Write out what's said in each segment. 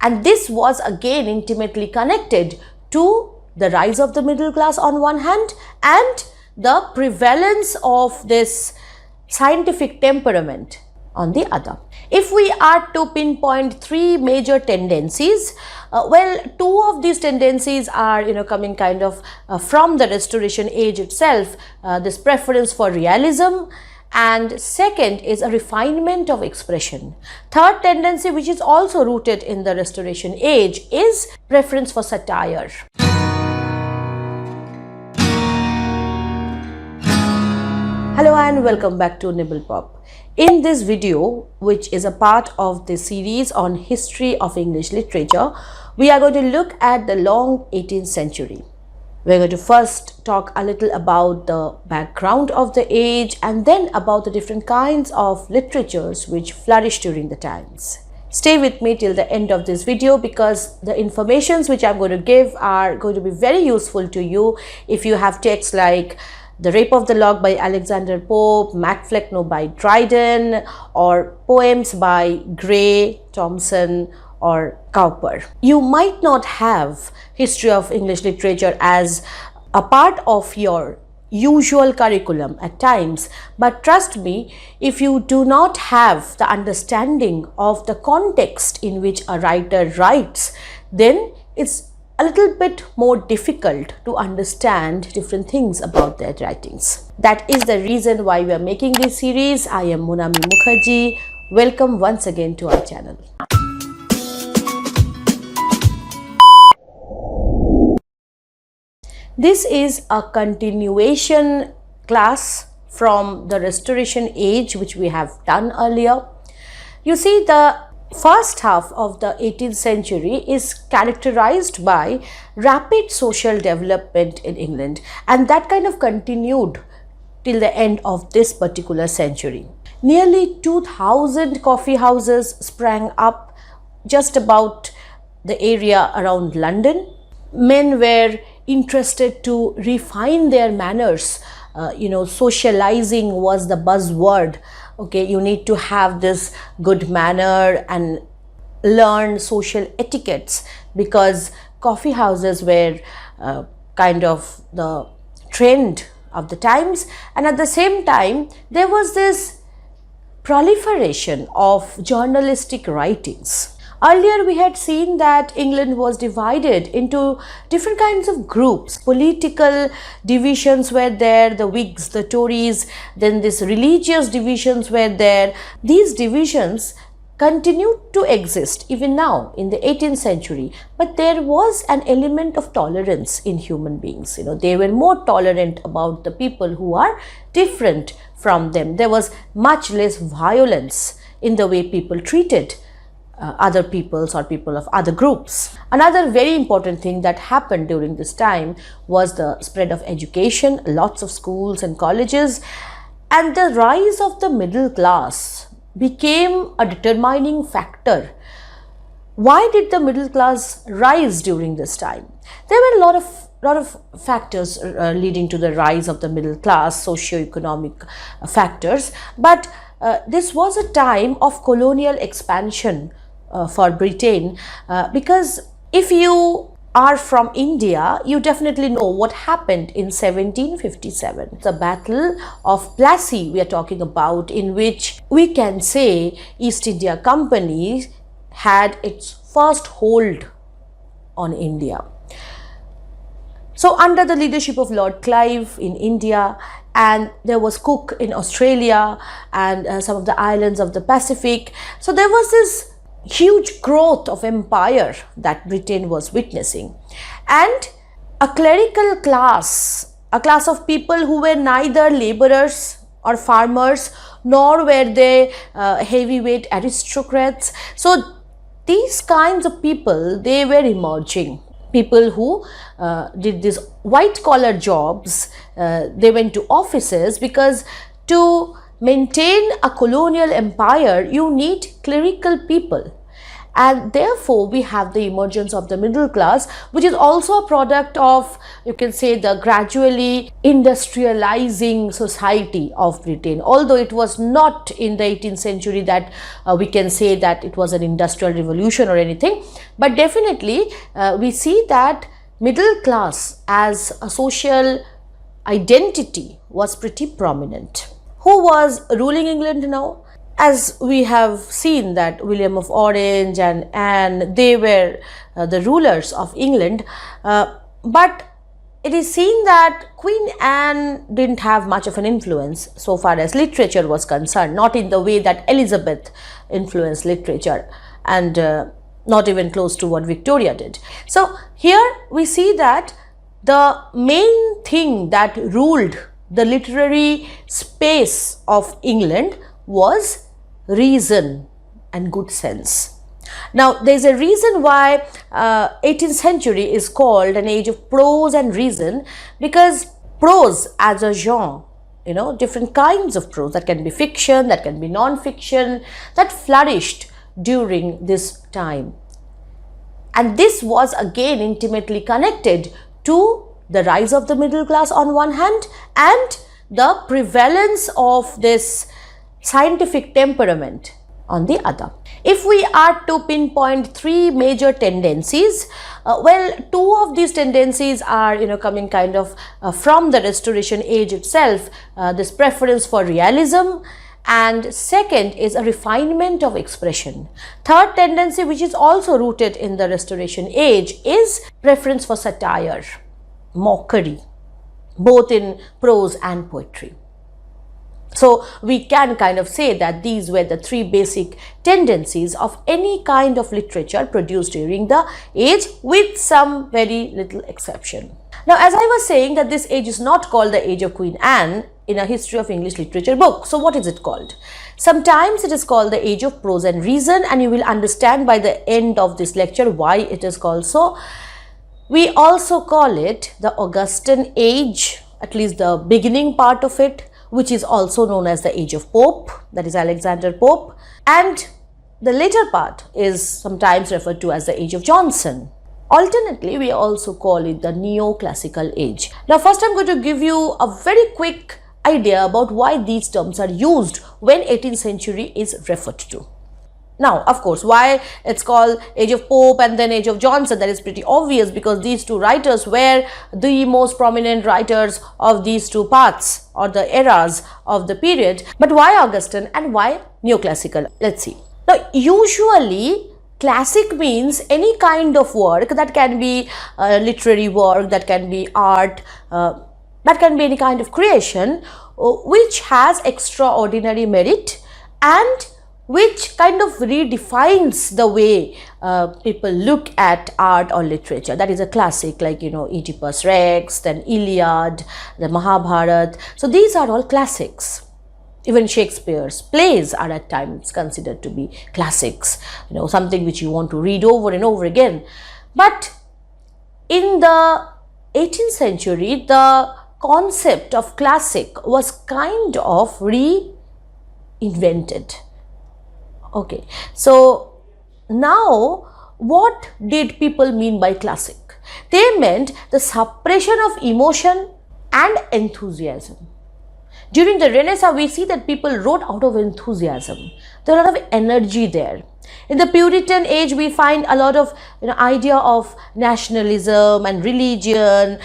And this was again intimately connected to the rise of the middle class on one hand and the prevalence of this scientific temperament on the other. If we are to pinpoint three major tendencies, well, two of these tendencies are coming kind of from the Restoration Age itself, this preference for realism, and second is a refinement of expression. Third tendency, which is also rooted in the Restoration Age, is preference for satire. Hello and welcome back to Nibblepop. In this video, which is a part of the series on history of English literature, we are going to look at the long 18th century. We're going to first talk a little about the background of the age and then about the different kinds of literatures which flourished during the times. Stay with me till the end of this video because the informations which I'm going to give are going to be very useful to you if you have texts like The Rape of the Lock by Alexander Pope, Macflecknoe by Dryden, or poems by Gray, Thomson, or Cowper. You might not have history of English literature as a part of your usual curriculum at times, but trust me, if you do not have the understanding of the context in which a writer writes, then it's a little bit more difficult to understand different things about their writings. That is the reason why we are making this series. I am Monami Mukherjee. Welcome once again to our channel. This is a continuation class from the Restoration Age, which we have done earlier. You see, the first half of the 18th century is characterized by rapid social development in England, and that kind of continued till the end of this particular century. Nearly 2,000 coffee houses sprang up just about the area around London. Men were interested to refine their manners. Socializing was the buzzword. Okay, you need to have this good manner and learn social etiquettes because coffee houses were kind of the trend of the times, and at the same time there was this proliferation of journalistic writings. Earlier we had seen that England was divided into different kinds of groups. Political divisions were there, the Whigs, the Tories, then these religious divisions were there. These divisions continued to exist even now in the 18th century, but there was an element of tolerance in human beings. They were more tolerant about the people who are different from them. There was much less violence in the way people treated other peoples or people of other groups. Another very important thing that happened during this time was the spread of education, lots of schools and colleges, and the rise of the middle class became a determining factor. Why did the middle class rise during this time? There were a lot of factors leading to the rise of the middle class, socio-economic factors, but this was a time of colonial expansion for Britain, because if you are from India, you definitely know what happened in 1757. The Battle of Plassey we are talking about, in which we can say East India Company had its first hold on India. So under the leadership of Lord Clive in India, and there was Cook in Australia and some of the islands of the Pacific. So there was this huge growth of empire that Britain was witnessing, and a clerical class, a class of people who were neither laborers or farmers, nor were they heavyweight aristocrats. So these kinds of people, they were emerging. People who did these white collar jobs, they went to offices because to maintain a colonial empire, you need clerical people. and therefore we have the emergence of the middle class, which is also a product of, you can say, the gradually industrializing society of Britain. Although it was not in the 18th century that we can say that it was an industrial revolution or anything, but definitely we see that middle class as a social identity was pretty prominent. Who was ruling England now? As we have seen that William of Orange and Anne, they were the rulers of England, but it is seen that Queen Anne didn't have much of an influence so far as literature was concerned, not in the way that Elizabeth influenced literature, and not even close to what Victoria did. So here we see that the main thing that ruled the literary space of England was reason and good sense. Now, there is a reason why 18th century is called an age of prose and reason, because prose as a genre, different kinds of prose, that can be fiction, that can be non-fiction, that flourished during this time. And this was again intimately connected to the rise of the middle class on one hand, and the prevalence of this scientific temperament on the other. If we are to pinpoint three major tendencies, well, two of these tendencies are coming kind of from the Restoration Age itself, this preference for realism, and second is a refinement of expression. Third tendency, which is also rooted in the Restoration Age, is preference for satire, mockery, both in prose and poetry. So we can kind of say that these were the three basic tendencies of any kind of literature produced during the age, with some very little exception. Now, as I was saying, that this age is not called the age of Queen Anne in a history of English literature book. So what is it called? Sometimes it is called the age of prose and reason, and you will understand by the end of this lecture why it is called so. We also call it the Augustan Age, at least the beginning part of it, which is also known as the Age of Pope, that is Alexander Pope, and the later part is sometimes referred to as the Age of Johnson. Alternately, we also call it the Neoclassical Age. Now, first I'm going to give you a very quick idea about why these terms are used when 18th century is referred to. Now, of course, why it's called Age of Pope and then Age of Johnson, that is pretty obvious, because these two writers were the most prominent writers of these two parts or the eras of the period. But why Augustan and why Neoclassical? Let's see. Now, usually classic means any kind of work that can be literary work, that can be art, that can be any kind of creation which has extraordinary merit and which kind of redefines the way people look at art or literature. That is a classic, like Oedipus Rex, then Iliad, the Mahabharata. So these are all classics. Even Shakespeare's plays are at times considered to be classics, something which you want to read over and over again. But in the 18th century, the concept of classic was kind of reinvented. Okay, so now what did people mean by classic? They meant the suppression of emotion and enthusiasm. During the Renaissance, we see that people wrote out of enthusiasm. There was a lot of energy there. In the Puritan age, we find a lot of idea of nationalism and religion.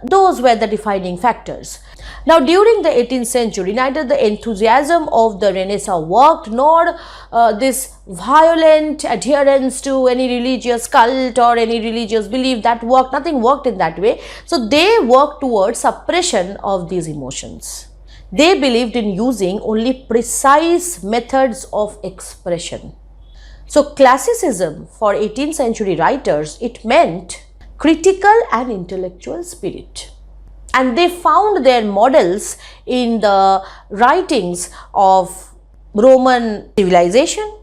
Those were the defining factors. Now, during the 18th century, neither the enthusiasm of the Renaissance worked, nor this violent adherence to any religious cult or any religious belief that worked. Nothing worked in that way. So they worked towards suppression of these emotions. They believed in using only precise methods of expression. So classicism for 18th century writers, it meant critical and intellectual spirit. And they found their models in the writings of Roman civilization.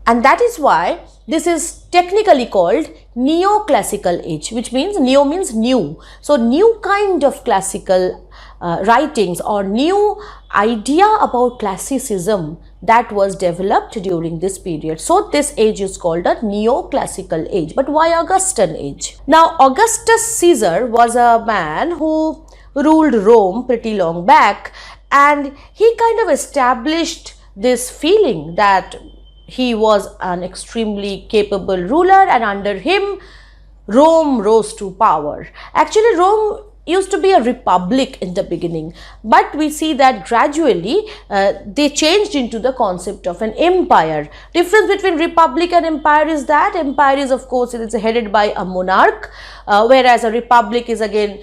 And that is why this is technically called Neoclassical Age, which means neo means new. So new kind of classical writings or new idea about classicism that was developed during this period. So this age is called a Neoclassical Age. But why Augustan Age? Now Augustus Caesar was a man who ruled Rome pretty long back, and he kind of established this feeling that he was an extremely capable ruler, and under him Rome rose to power. Actually, Rome used to be a republic in the beginning, but we see that gradually they changed into the concept of an empire. Difference between republic and empire is that empire is, of course, it is headed by a monarch, whereas a republic is again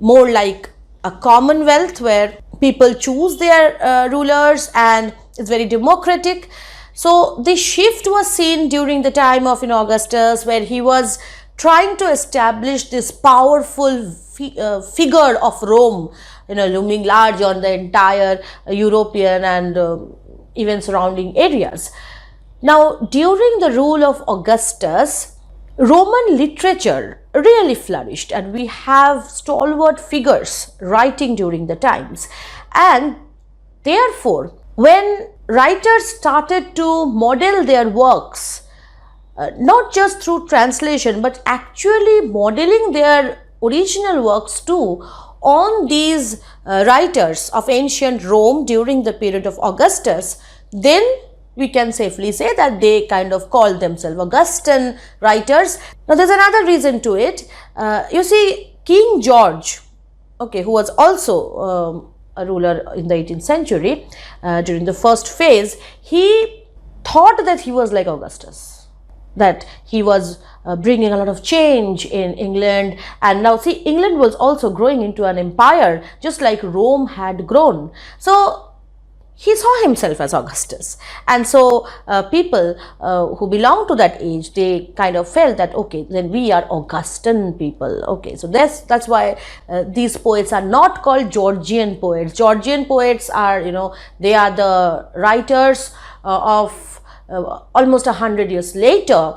more like a commonwealth where people choose their rulers and it's very democratic. So the shift was seen during the time of Augustus, where he was trying to establish this powerful figure of Rome, looming large on the entire European and even surrounding areas. Now, during the rule of Augustus, Roman literature really flourished, and we have stalwart figures writing during the times. And therefore, when writers started to model their works, not just through translation, but actually modeling their original works too on these writers of ancient Rome during the period of Augustus, then we can safely say that they kind of called themselves Augustan writers. Now, there's another reason to it. You see, King George, who was also a ruler in the 18th century, during the first phase, he thought that he was like Augustus, that he was bringing a lot of change in England. And now see, England was also growing into an empire just like Rome had grown. So he saw himself as Augustus, and so people who belong to that age, they kind of felt that then we are Augustan people. So that's why these poets are not called Georgian poets. Georgian poets are, they are the writers of almost 100 years later,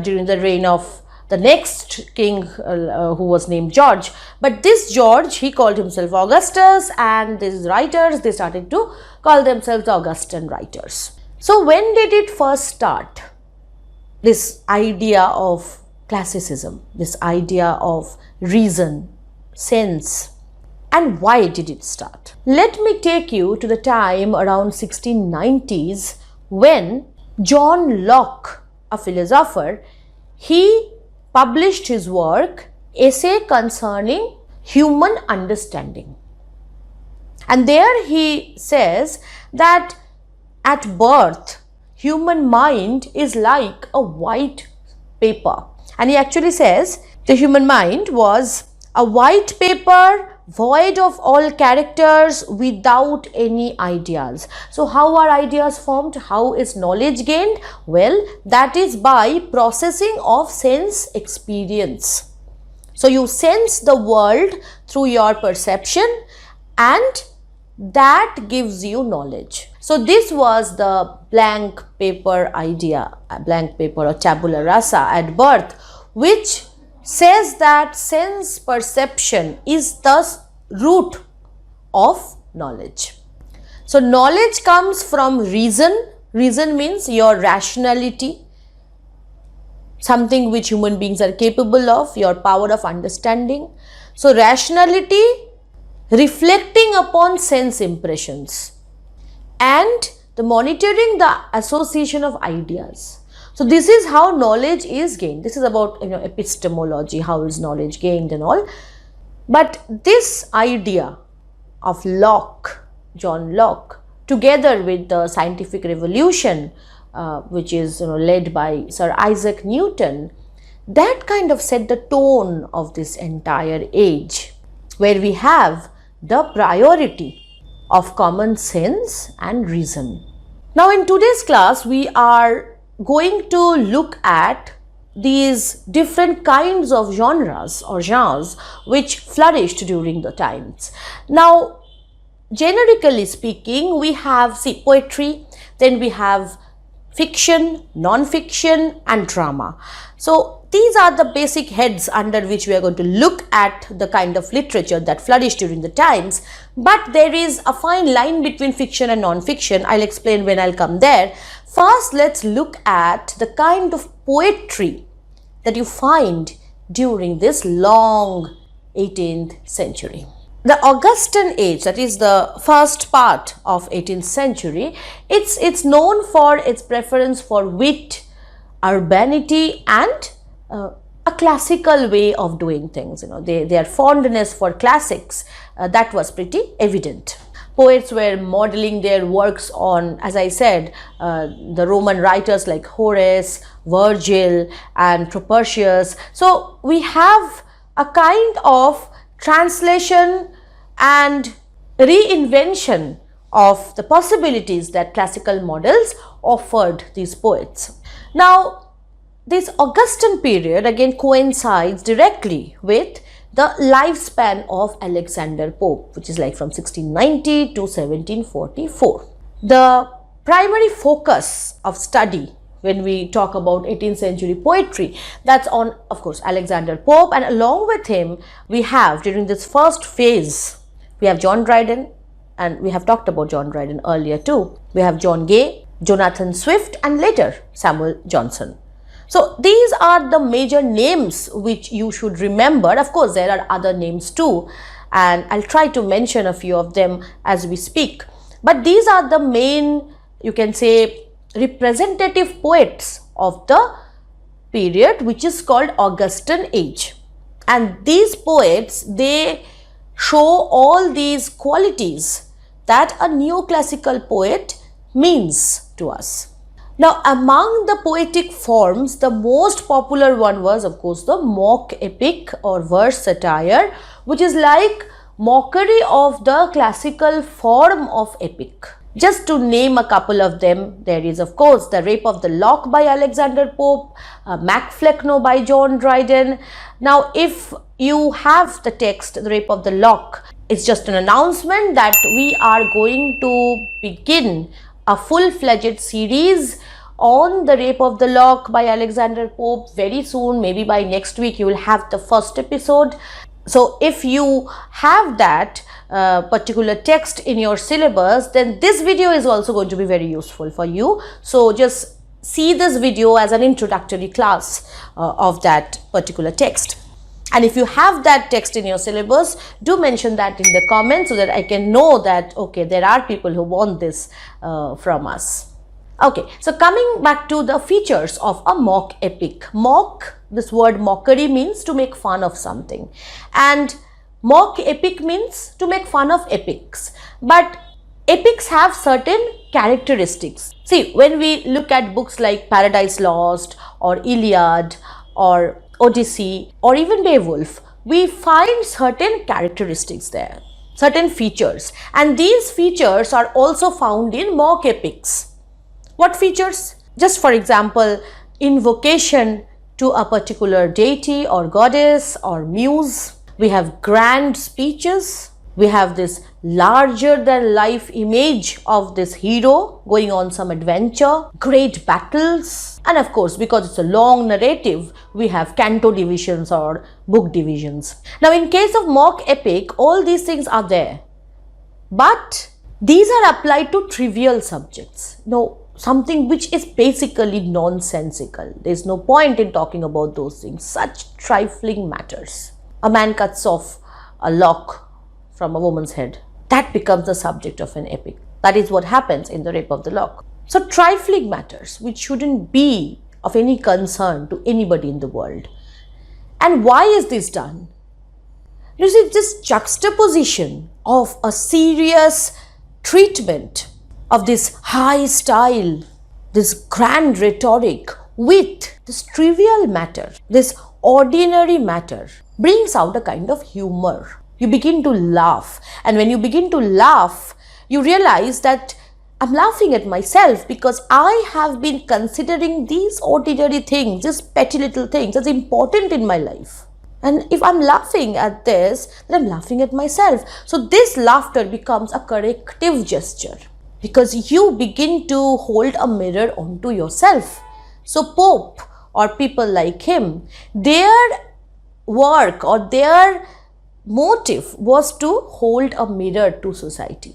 during the reign of the next king who was named George. But this George, he called himself Augustus, and these writers, they started to call themselves Augustan writers. So when did it first start, this idea of classicism, this idea of reason, sense, and why did it start? Let me take you to the time around 1690s when John Locke, a philosopher, he published his work, Essay Concerning Human Understanding. And there he says that at birth, human mind is like a white paper. And he actually says the human mind was a white paper void of all characters, without any ideas. So how are ideas formed? How is knowledge gained? Well, that is by processing of sense experience. So you sense the world through your perception, and that gives you knowledge. So this was the blank paper idea, a blank paper or tabula rasa at birth, which says that sense perception is the root of knowledge. So knowledge comes from reason. Reason means your rationality, something which human beings are capable of, your power of understanding. So rationality reflecting upon sense impressions, and the monitoring the association of ideas. So this is how knowledge is gained. This is about epistemology, how is knowledge gained and all. But this idea of Locke, John Locke, together with the scientific revolution, which is led by Sir Isaac Newton, that kind of set the tone of this entire age, where we have the priority of common sense and reason. Now in today's class, we are going to look at these different kinds of genres or genres which flourished during the times. Now, generically speaking, we have poetry, then we have fiction, non-fiction and drama. So these are the basic heads under which we are going to look at the kind of literature that flourished during the times. But there is a fine line between fiction and non-fiction. I'll explain when I'll come there. First, let's look at the kind of poetry that you find during this long 18th century. The Augustan Age, that is the first part of 18th century, it's known for its preference for wit, urbanity and a classical way of doing things. Their fondness for classics, that was pretty evident. Poets were modeling their works on, as I said, the Roman writers like Horace, Virgil and Propertius. So we have a kind of translation and reinvention of the possibilities that classical models offered these poets. Now, this Augustan period again coincides directly with the lifespan of Alexander Pope, which is like from 1690 to 1744. The primary focus of study when we talk about 18th century poetry, that's on, of course, Alexander Pope, and along with him we have, during this first phase, we have John Dryden, and we have talked about John Dryden earlier too. We have John Gay, Jonathan Swift and later Samuel Johnson. So these are the major names which you should remember. Of course, there are other names too, and I'll try to mention a few of them as we speak. But these are the main, you can say, representative poets of the period which is called Augustan Age. And these poets, they show all these qualities that a neoclassical poet means to us. Now, among the poetic forms, the most popular one was, of course, the mock epic or verse satire, which is like mockery of the classical form of epic. Just to name a couple of them, there is, of course, The Rape of the Lock by Alexander Pope, Macflecknoe by John Dryden. Now, if you have the text, The Rape of the Lock, it's just an announcement that we are going to begin a full-fledged series on The Rape of the Lock by Alexander Pope very soon. Maybe by next week you will have the first episode. So if you have that particular text in your syllabus, then this video is also going to be very useful for you. So just see this video as an introductory class of that particular text. And if you have that text in your syllabus, do mention that in the comments so that I can know that, okay, there are people who want this from us. Okay, so coming back to the features of a mock epic. Mock, this word mockery means to make fun of something. And mock epic means to make fun of epics. But epics have certain characteristics. See, when we look at books like Paradise Lost or Iliad or Odyssey or even Beowulf, we find certain characteristics there, certain features, and these features are also found in mock epics. What features? Just for example, invocation to a particular deity or goddess or muse. We have grand speeches. We have this larger than life image of this hero going on some adventure, great battles, and of course, because it's a long narrative, we have canto divisions or book divisions. Now, in case of mock epic, all these things are there, but these are applied to trivial subjects. No, something which is basically nonsensical. There's no point in talking about those things, such trifling matters. A man cuts off a lock from a woman's head. That becomes the subject of an epic. That is what happens in The Rape of the Lock. So trifling matters which shouldn't be of any concern to anybody in the world. And why is this done? You see, this juxtaposition of a serious treatment of this high style, this grand rhetoric with this trivial matter, this ordinary matter, brings out a kind of humor. You begin to laugh, and when you begin to laugh, you realize that I'm laughing at myself because I have been considering these ordinary things, these petty little things as important in my life. And if I'm laughing at this, then I'm laughing at myself. So this laughter becomes a corrective gesture. because you begin to hold a mirror onto yourself. So Pope or people like him, their work or their motive was to hold a mirror to society.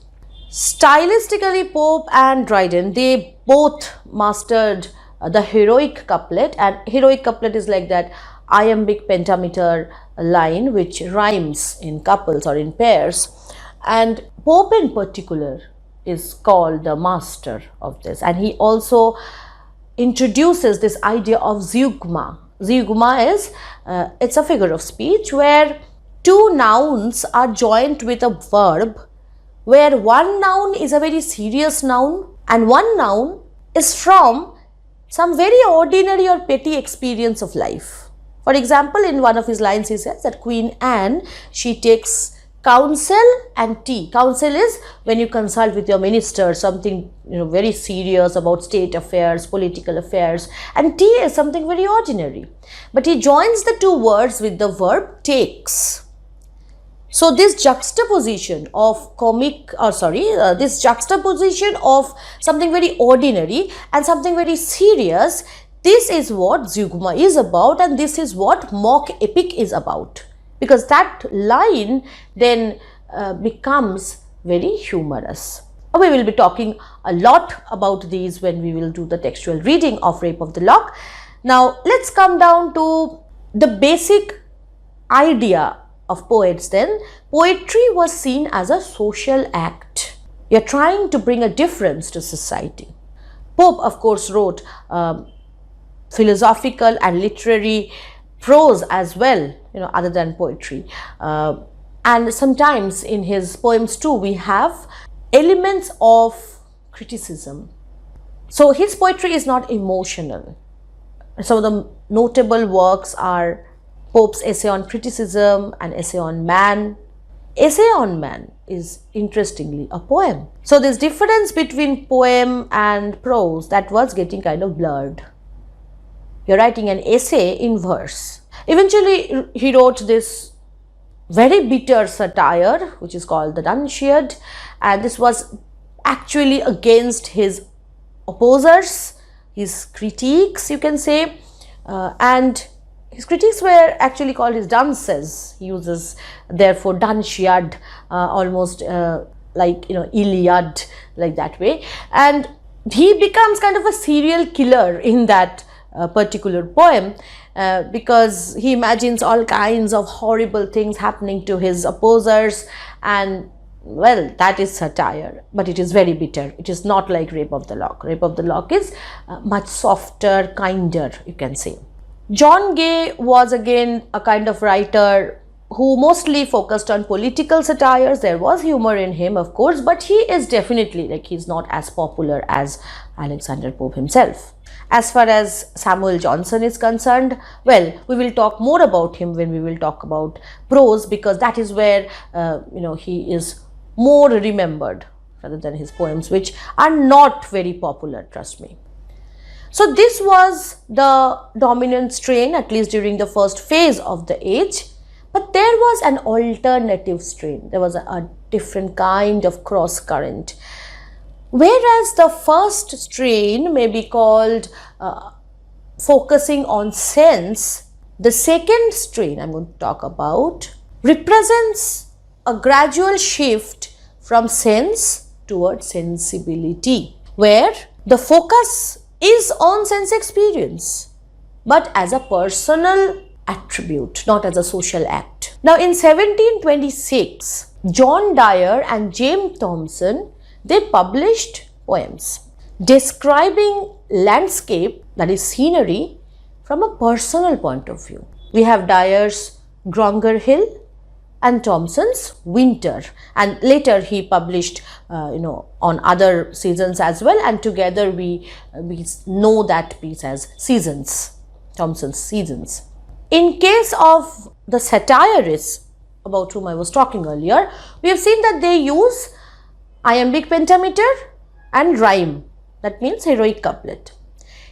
Stylistically, Pope and Dryden, they both mastered the heroic couplet, and heroic couplet is like that iambic pentameter line which rhymes in couples or in pairs, and Pope in particular is called the master of this, and he also introduces this idea of zeugma. Zeugma is it's a figure of speech where two nouns are joined with a verb, where one noun is a very serious noun and one noun is from some very ordinary or petty experience of life. For example, in one of his lines he says that Queen Anne, she takes counsel and tea. Counsel is when you consult with your minister, something very serious about state affairs, political affairs, and tea is something very ordinary. But he joins the two words with the verb takes. So this juxtaposition of this juxtaposition of something very ordinary and something very serious, this is what zeugma is about, and this is what mock epic is about, because that line then becomes very humorous. We will be talking a lot about these when we will do the textual reading of Rape of the Lock. Now let's come down to the basic idea of poets then. Poetry was seen as a social act. You are trying to bring a difference to society. Pope, of course, wrote philosophical and literary prose as well, other than poetry. And sometimes in his poems too, we have elements of criticism. So his poetry is not emotional. Some of the notable works are Pope's essay on criticism and essay on man. Essay on man is interestingly a poem. So this difference between poem and prose, that was getting kind of blurred. You're writing an essay in verse. Eventually he wrote this very bitter satire which is called the Dunciad, and this was actually against his opposers, his critiques, you can say, and his critiques were actually called his dunces. He uses therefore Dunciad, almost like Iliad, like that way, and he becomes kind of a serial killer in that particular poem, because he imagines all kinds of horrible things happening to his opposers, and well, that is satire, but it is very bitter. It is not like Rape of the Lock. Rape of the Lock is much softer, kinder, you can say. John Gay was again a kind of writer who mostly focused on political satires. There was humor in him, of course, but he is definitely he's not as popular as Alexander Pope himself. As far as Samuel Johnson is concerned, well, we will talk more about him when we will talk about prose, because that is where he is more remembered rather than his poems, which are not very popular, trust me. So this was the dominant strain, at least during the first phase of the age, but there was an alternative strain. There was a different kind of cross current. Whereas the first strain may be called focusing on sense, the second strain I'm going to talk about represents a gradual shift from sense towards sensibility, where the focus is on sense experience, but as a personal attribute, not as a social act. Now in 1726, John Dyer and James Thomson, they published poems describing landscape, that is scenery, from a personal point of view. We have Dyer's Gronger Hill and Thomson's Winter, and later he published on other seasons as well, and together we know that piece as Seasons, Thomson's Seasons. In case of the satirists about whom I was talking earlier, we have seen that they use iambic pentameter and rhyme, that means heroic couplet.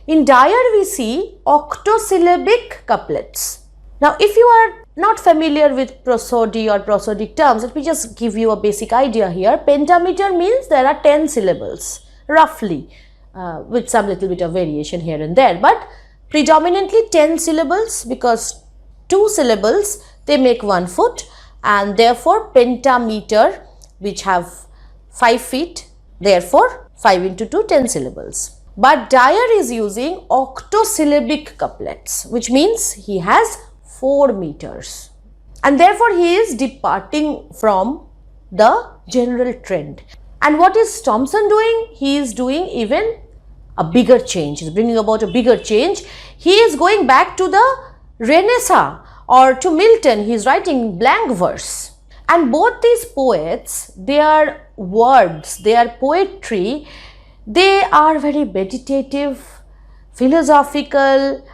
In Dyer we see octosyllabic couplets. Now if you are not familiar with prosody or prosodic terms, let me just give you a basic idea here. Pentameter means there are 10 syllables, roughly, with some little bit of variation here and there, but predominantly 10 syllables, because 2 syllables, they make 1 foot, and therefore pentameter, which have 5 feet, therefore 5 into 2, 10 syllables. But Dyer is using octosyllabic couplets, which means he has 4 meters, and therefore he is departing from the general trend. And what is Thomson doing? He is doing even a bigger change. He is bringing about a bigger change. He is going back to the Renaissance or to Milton. He is writing blank verse. And both these poets, their words, their poetry, they are very meditative, philosophical,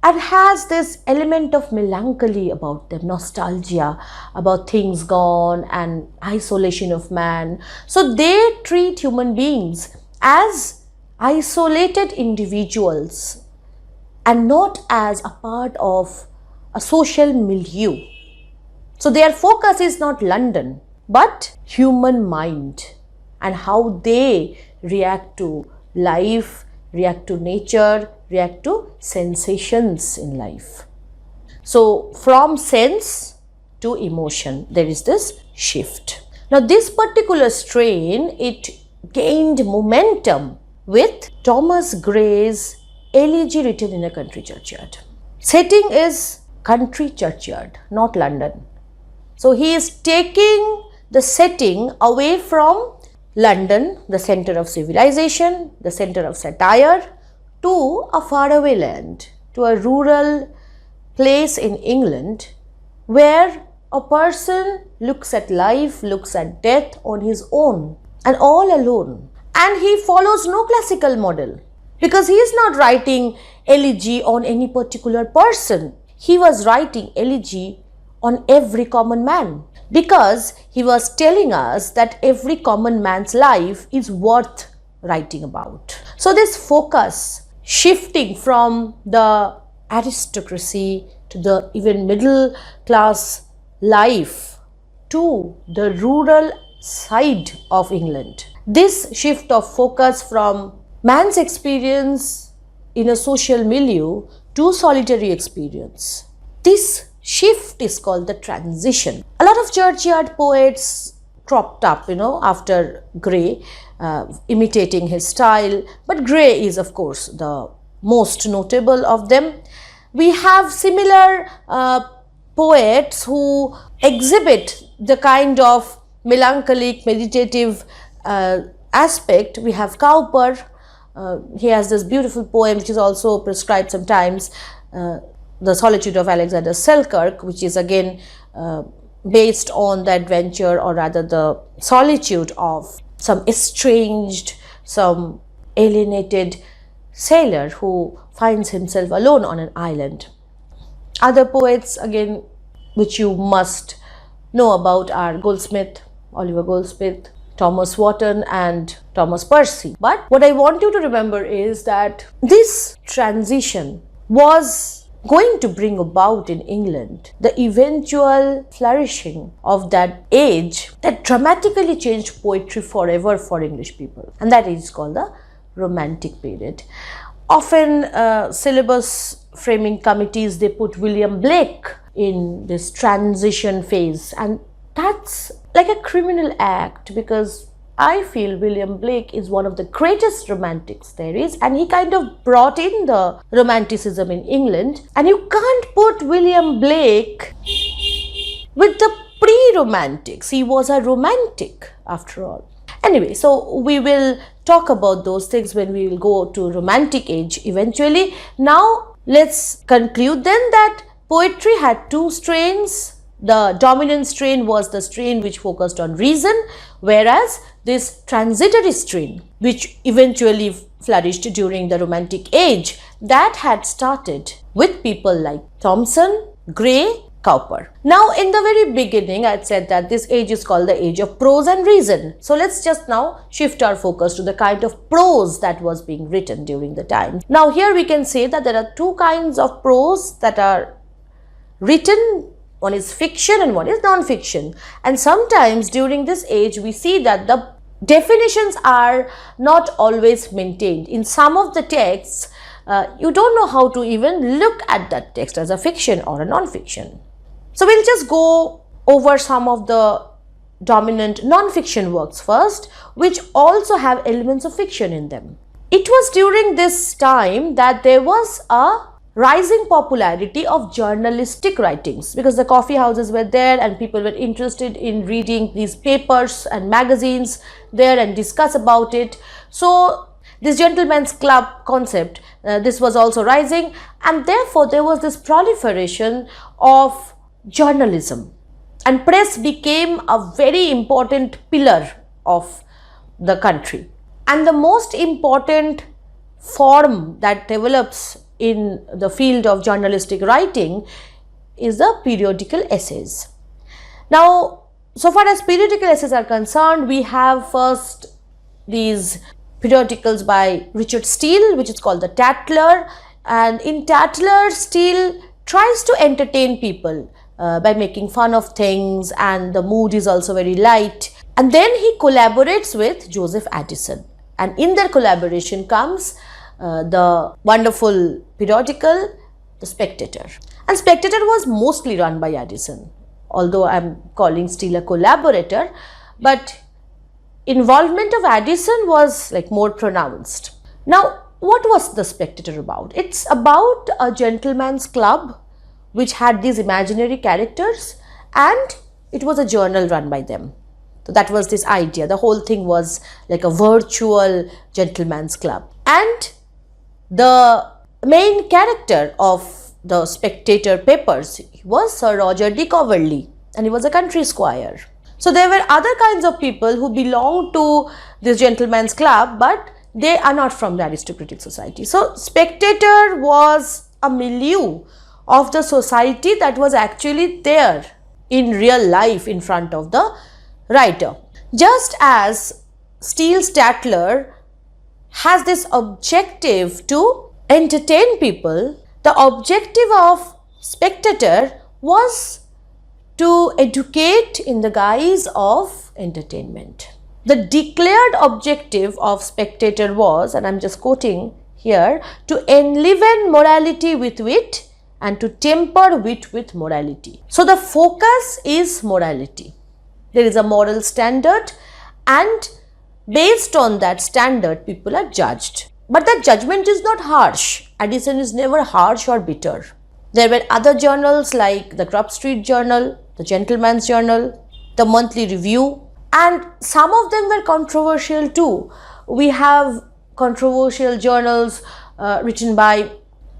and has this element of melancholy about them, nostalgia about things gone and isolation of man. So they treat human beings as isolated individuals and not as a part of a social milieu. So their focus is not London, but human mind and how they react to life, react to nature, react to sensations in life. So from sense to emotion, there is this shift. Now this particular strain, it gained momentum with Thomas Gray's Elegy written in a country churchyard. Setting is country churchyard, not London. So he is taking the setting away from London, the center of civilization, the center of satire, to a faraway land, to a rural place in England where a person looks at life, looks at death on his own and all alone. And he follows no classical model, because he is not writing elegy on any particular person. He was writing elegy on every common man, because he was telling us that every common man's life is worth writing about. So this focus, shifting from the aristocracy to the even middle class life to the rural side of England. This shift of focus from man's experience in a social milieu to solitary experience. This shift is called the transition. A lot of churchyard poets cropped up, after Gray, imitating his style, but Gray is of course the most notable of them. We have similar poets who exhibit the kind of melancholic, meditative aspect. We have Cowper. He has this beautiful poem which is also prescribed sometimes, The Solitude of Alexander Selkirk, which is again based on the adventure, or rather the solitude of some estranged, some alienated sailor who finds himself alone on an island. Other poets again which you must know about are Goldsmith, Oliver Goldsmith, Thomas Wotton and Thomas Percy. But what I want you to remember is that this transition was going to bring about in England the eventual flourishing of that age that dramatically changed poetry forever for English people, and that is called the Romantic period. Often syllabus framing committees, they put William Blake in this transition phase, and that's like a criminal act, because I feel William Blake is one of the greatest romantics there is, and he kind of brought in the romanticism in England, and you can't put William Blake with the pre-romantics. He was a romantic after all. Anyway, so we will talk about those things when we will go to Romantic Age eventually. Now let's conclude then that poetry had two strains. The dominant strain was the strain which focused on reason, whereas this transitory strain, which eventually flourished during the Romantic Age, that had started with people like Thomson, Gray, Cowper. Now in the very beginning I had said that this age is called the age of prose and reason. So let's just now shift our focus to the kind of prose that was being written during the time. Now here we can say that there are two kinds of prose that are written One is fiction and one is non-fiction. And sometimes during this age, we see that the definitions are not always maintained. In some of the texts, you don't know how to even look at that text as a fiction or a non-fiction. So we'll just go over some of the dominant non-fiction works first, which also have elements of fiction in them. It was during this time that there was a rising popularity of journalistic writings, because the coffee houses were there and people were interested in reading these papers and magazines there and discuss about it. So this gentleman's club concept, this was also rising, and therefore there was this proliferation of journalism, and press became a very important pillar of the country. And the most important form that develops in the field of journalistic writing is the periodical essays. Now, so far as periodical essays are concerned, we have first these periodicals by Richard Steele, which is called the Tatler, and in Tatler, Steele tries to entertain people by making fun of things, and the mood is also very light. And then he collaborates with Joseph Addison, and in their collaboration comes the wonderful periodical, The Spectator. And Spectator was mostly run by Addison, although I'm calling Steele a collaborator, but involvement of Addison was like more pronounced. Now, what was The Spectator about? It's about a gentleman's club which had these imaginary characters, and it was a journal run by them. So that was this idea. The whole thing was like a virtual gentleman's club. And the main character of the Spectator papers was Sir Roger de Coverley, and he was a country squire. So there were other kinds of people who belonged to this gentleman's club, but they are not from the aristocratic society. So Spectator was a milieu of the society that was actually there in real life in front of the writer. Just as Steele's Tatler has this objective to entertain people, the objective of Spectator was to educate in the guise of entertainment. The declared objective of Spectator was, and I'm just quoting here, to enliven morality with wit and to temper wit with morality. So the focus is morality. There is a moral standard, and based on that standard, people are judged. But that judgment is not harsh. Addison is never harsh or bitter. There were other journals like the Grub Street Journal, the Gentleman's Journal, the Monthly Review, and some of them were controversial too. We have controversial journals written by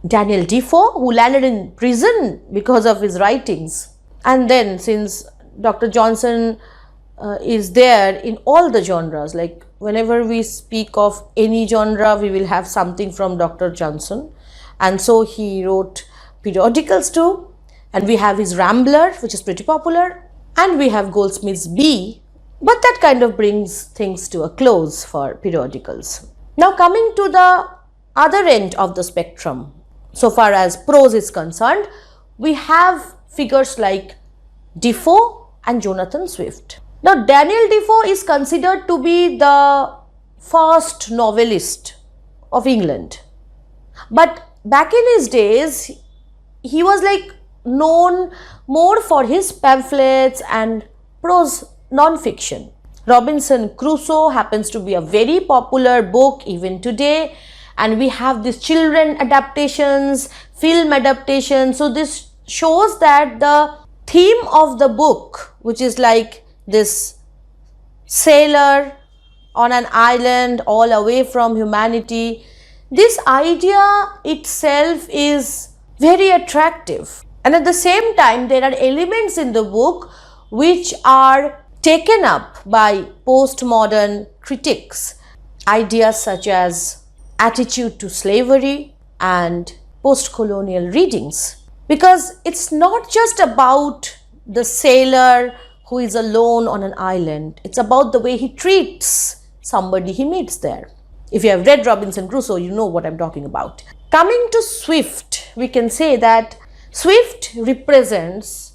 Daniel Defoe, who landed in prison because of his writings. And then, since Dr. Johnson is there in all the genres, like whenever we speak of any genre, we will have something from Dr. Johnson. And so he wrote periodicals too, and we have his Rambler, which is pretty popular, and we have Goldsmiths B, but that kind of brings things to a close for periodicals. Now coming to the other end of the spectrum, so far as prose is concerned, we have figures like Defoe and Jonathan Swift. Now Daniel Defoe is considered to be the first novelist of England, but back in his days, he was like known more for his pamphlets and prose non-fiction. Robinson Crusoe happens to be a very popular book even today, and we have these children adaptations, film adaptations. So this shows that the theme of the book, which is like this sailor on an island all away from humanity, this idea itself is very attractive. And at the same time, there are elements in the book which are taken up by postmodern critics. Ideas such as attitude to slavery and post-colonial readings. Because it's not just about the sailor who is alone on an island. It's about the way he treats somebody he meets there. If you have read Robinson Crusoe, you know what I'm talking about. Coming to Swift, we can say that Swift represents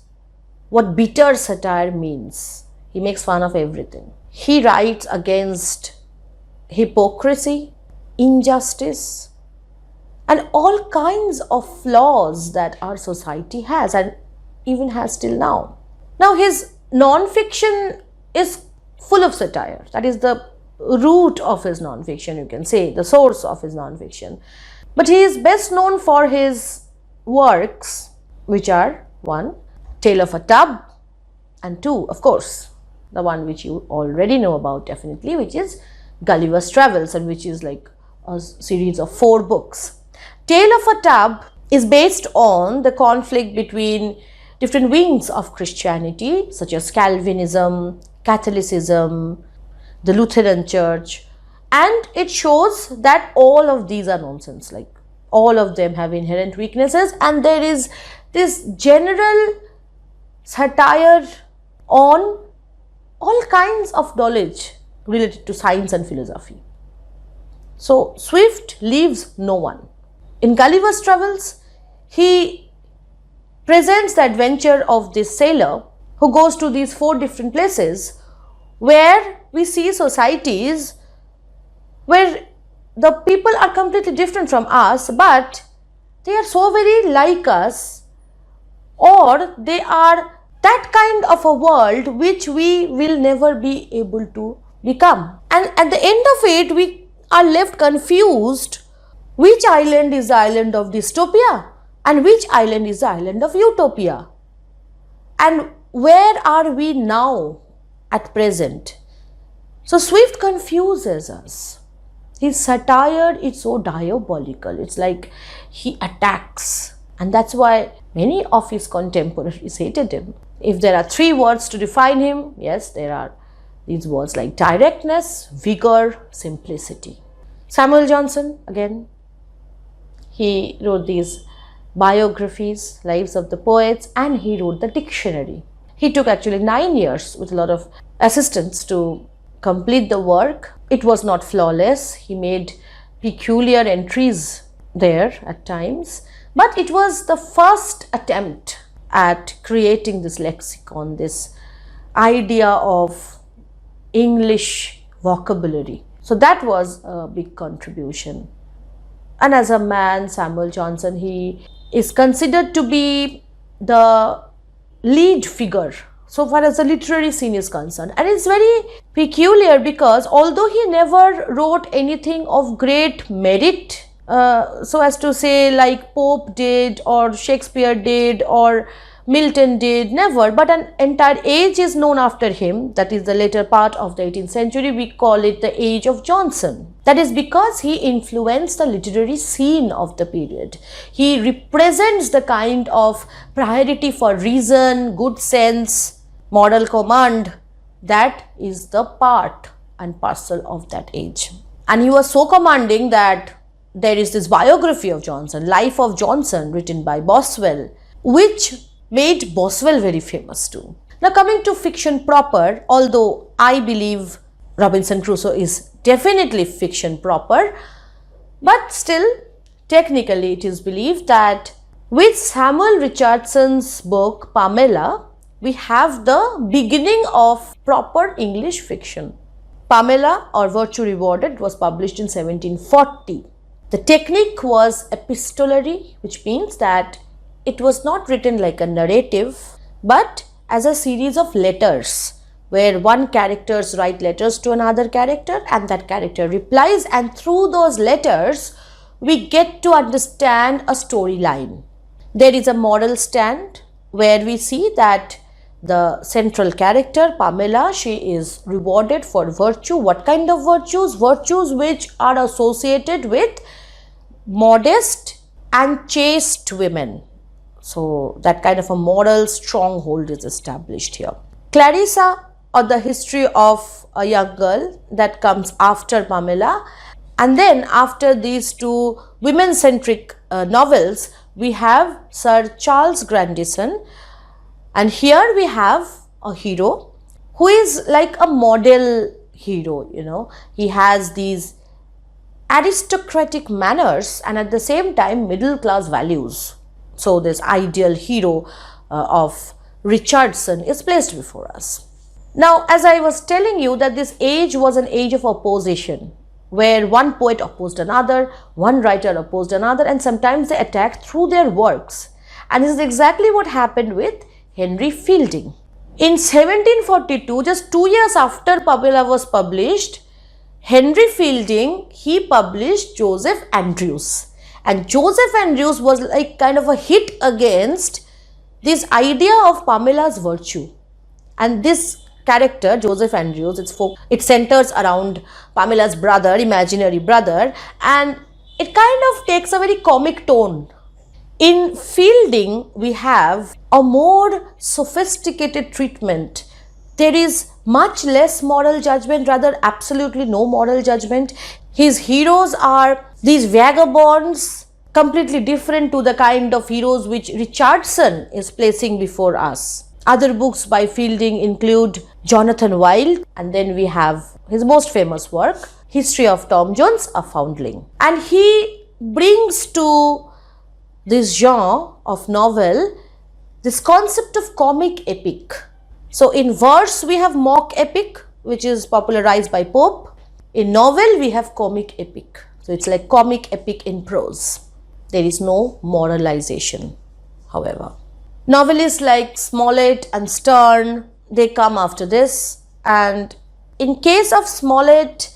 what bitter satire means. He makes fun of everything. He writes against hypocrisy, injustice, and all kinds of flaws that our society has and even has till now. Now, his non-fiction is full of satire. That is the root of his non-fiction, you can say, the source of his non-fiction. But he is best known for his works, which are 1. Tale of a Tub, and 2, of course, the one which you already know about definitely, which is Gulliver's Travels, and which is like a series of 4 books. Tale of a Tub is based on the conflict between different wings of Christianity, such as Calvinism, Catholicism, the Lutheran Church, and it shows that all of these are nonsense. Like, all of them have inherent weaknesses, and there is this general satire on all kinds of knowledge related to science and philosophy. So Swift leaves no one. In Gulliver's Travels, he presents the adventure of this sailor who goes to these 4 different places where we see societies where the people are completely different from us, but they are so very like us, or they are that kind of a world which we will never be able to become. And at the end of it, we are left confused which island is the island of dystopia and which island is the island of utopia. And where are we now at present? So Swift confuses us. His satire is so diabolical. It's like he attacks. And that's why many of his contemporaries hated him. If there are 3 words to define him, yes, there are these words like directness, vigor, simplicity. Samuel Johnson, again, he wrote these biographies, lives of the poets, and he wrote the dictionary. He took actually 9 years with a lot of assistance to complete the work. It was not flawless. He made peculiar entries there at times, but it was the first attempt at creating this lexicon, this idea of English vocabulary. So that was a big contribution. And as a man, Samuel Johnson, he is considered to be the lead figure so far as the literary scene is concerned. And it's very peculiar because although he never wrote anything of great merit, so as to say like Pope did or Shakespeare did or Milton did, never, but an entire age is known after him. That is the later part of the 18th century. We call it the Age of Johnson. That is because he influenced the literary scene of the period. He represents the kind of priority for reason, good sense, moral command that is the part and parcel of that age. And he was so commanding that there is this biography of Johnson, Life of Johnson, written by Boswell, which made Boswell very famous too. Now coming to fiction proper, although I believe Robinson Crusoe is definitely fiction proper, but still technically it is believed that with Samuel Richardson's book Pamela, we have the beginning of proper English fiction. Pamela, or Virtue Rewarded, was published in 1740. The technique was epistolary, which means that it was not written like a narrative, but as a series of letters, where one characters write letters to another character and that character replies, and through those letters we get to understand a storyline. There is a moral stand where we see that the central character, Pamela, she is rewarded for virtue. What kind of virtues? Virtues which are associated with modest and chaste women. So that kind of a moral stronghold is established here. Clarissa, or the history of a young girl, that comes after Pamela. And then after these 2 women-centric novels, we have Sir Charles Grandison. And here we have a hero who is like a model hero, you know. He has these aristocratic manners and at the same time middle class values. So this ideal hero of Richardson is placed before us. Now, as I was telling you that this age was an age of opposition, where one poet opposed another, one writer opposed another, and sometimes they attacked through their works. And this is exactly what happened with Henry Fielding. In 1742, just 2 years after Pamela was published, Henry Fielding, he published Joseph Andrews. And Joseph Andrews was like kind of a hit against this idea of Pamela's virtue. And this character, Joseph Andrews, it centers around Pamela's brother, imaginary brother, and it kind of takes a very comic tone. In Fielding, we have a more sophisticated treatment. There is much less moral judgment, rather absolutely no moral judgment. His heroes are these vagabonds, completely different to the kind of heroes which Richardson is placing before us. Other books by Fielding include Jonathan Wild, and then we have his most famous work, History of Tom Jones, a Foundling. And he brings to this genre of novel this concept of comic epic. So in verse we have mock epic, which is popularized by Pope. In novel we have comic epic. So it's like comic epic in prose. There is no moralization, however. Novelists like Smollett and Sterne, they come after this, and in case of Smollett,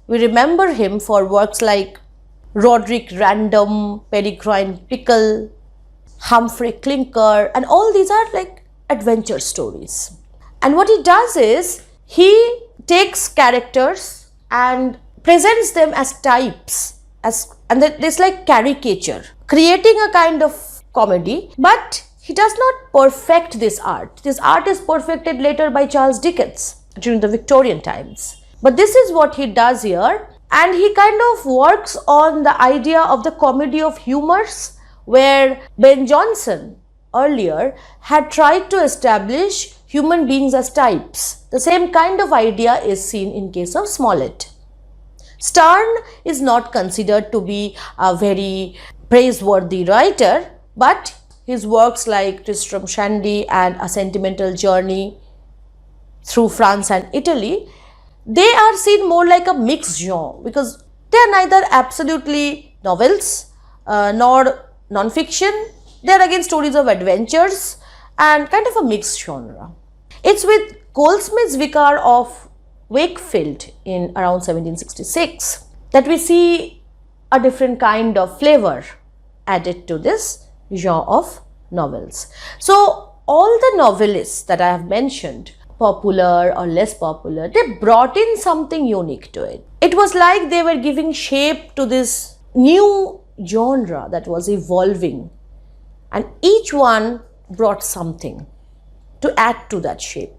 we remember him for works like Roderick Random, Peregrine Pickle, Humphrey Clinker, and all these are like adventure stories. And what he does is, he takes characters and presents them as types, and it's like caricature, creating a kind of comedy, but he does not perfect this art. This art is perfected later by Charles Dickens during the Victorian times. But this is what he does here, and he kind of works on the idea of the comedy of humors, where Ben Jonson earlier had tried to establish human beings as types. The same kind of idea is seen in case of Smollett. Sterne is not considered to be a very praiseworthy writer, but his works like Tristram Shandy and A Sentimental Journey Through France and Italy, they are seen more like a mixed genre, because they are neither absolutely novels nor non-fiction. They are again stories of adventures and kind of a mixed genre. It's with Goldsmiths Vicar of Wakefield in around 1766 that we see a different kind of flavor added to this genre of novels. So all the novelists that I have mentioned, popular or less popular, they brought in something unique to it. It was like they were giving shape to this new genre that was evolving, and each one brought something to add to that shape.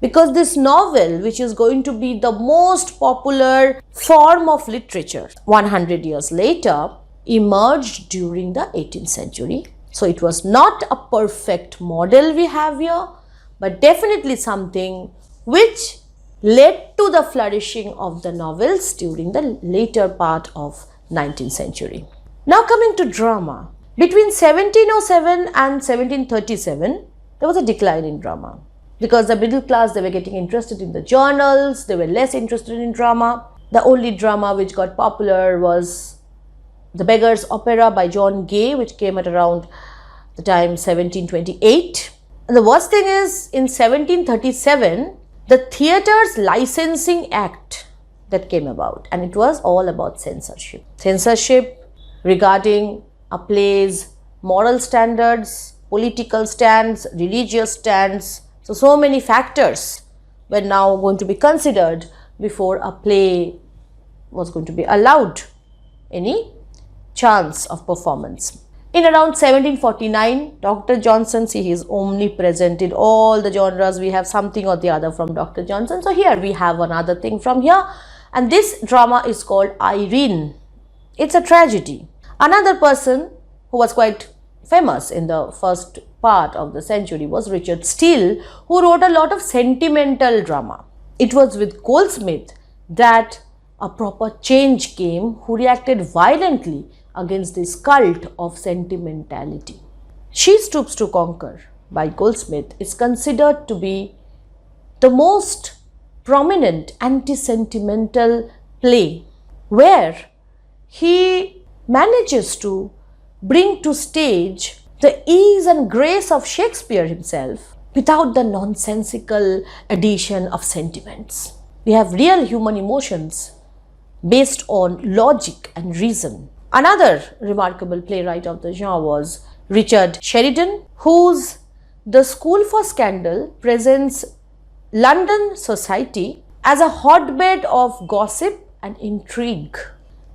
Because this novel, which is going to be the most popular form of literature 100 years later, emerged during the 18th century. So it was not a perfect model we have here, but definitely something which led to the flourishing of the novels during the later part of 19th century. Now coming to drama. Between 1707 and 1737, there was a decline in drama. Because the middle class, they were getting interested in the journals, they were less interested in drama. The only drama which got popular was The Beggar's Opera by John Gay, which came at around the time 1728. And the worst thing is, in 1737, the Theatre's Licensing Act that came about, and it was all about censorship. Censorship regarding a play's moral standards, political stands, religious stands. So many factors were now going to be considered before a play was going to be allowed any chance of performance. In around 1749, Dr. Johnson, see, he is omnipresent in all the genres. We have something or the other from Dr. Johnson. So here we have another thing from here, and this drama is called Irene. It's a tragedy. Another person who was quite famous in the first part of the century was Richard Steele, who wrote a lot of sentimental drama. It was with Goldsmith that a proper change came, who reacted violently against this cult of sentimentality. She Stoops to Conquer by Goldsmith is considered to be the most prominent anti-sentimental play, where he manages to bring to stage the ease and grace of Shakespeare himself without the nonsensical addition of sentiments. We have real human emotions based on logic and reason. Another remarkable playwright of the genre was Richard Sheridan, whose The School for Scandal presents London society as a hotbed of gossip and intrigue.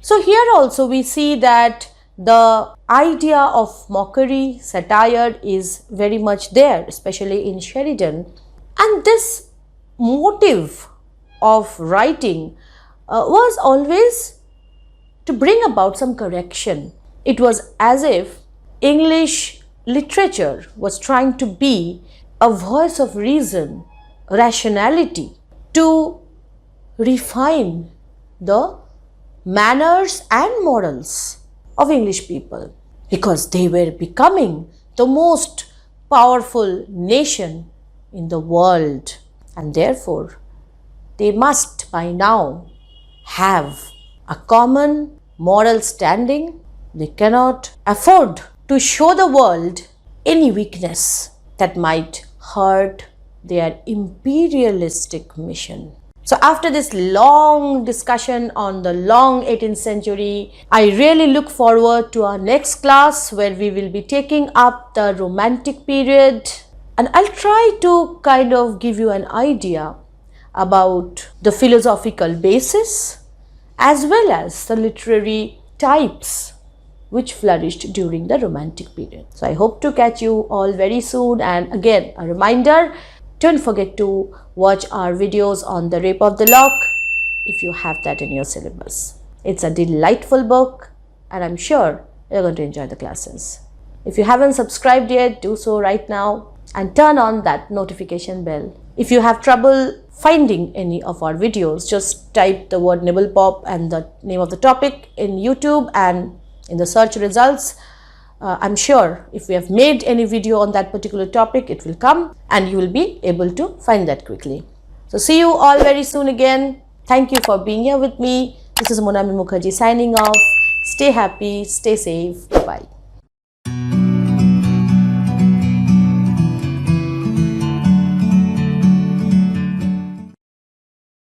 So here also we see that the idea of mockery, satire is very much there, especially in Sheridan. And this motive of writing was always to bring about some correction. It was as if English literature was trying to be a voice of reason, rationality, to refine the manners and morals of English people, because they were becoming the most powerful nation in the world, and therefore they must by now have a common moral standing. They cannot afford to show the world any weakness that might hurt their imperialistic mission. So after this long discussion on the long 18th century, I really look forward to our next class, where we will be taking up the Romantic period, and I'll try to kind of give you an idea about the philosophical basis as well as the literary types which flourished during the Romantic period. So I hope to catch you all very soon, and again a reminder, don't forget to watch our videos on The Rape of the Lock if you have that in your syllabus. It's a delightful book and I'm sure you're going to enjoy the classes. If you haven't subscribed yet, do so right now and turn on that notification bell. If you have trouble finding any of our videos, just type the word nibblepop and the name of the topic in YouTube, and in the search results, I'm sure if we have made any video on that particular topic, it will come and you will be able to find that quickly. So see you all very soon again. Thank you for being here with me. This is Monami Mukherjee signing off. Stay happy, stay safe. Bye-bye.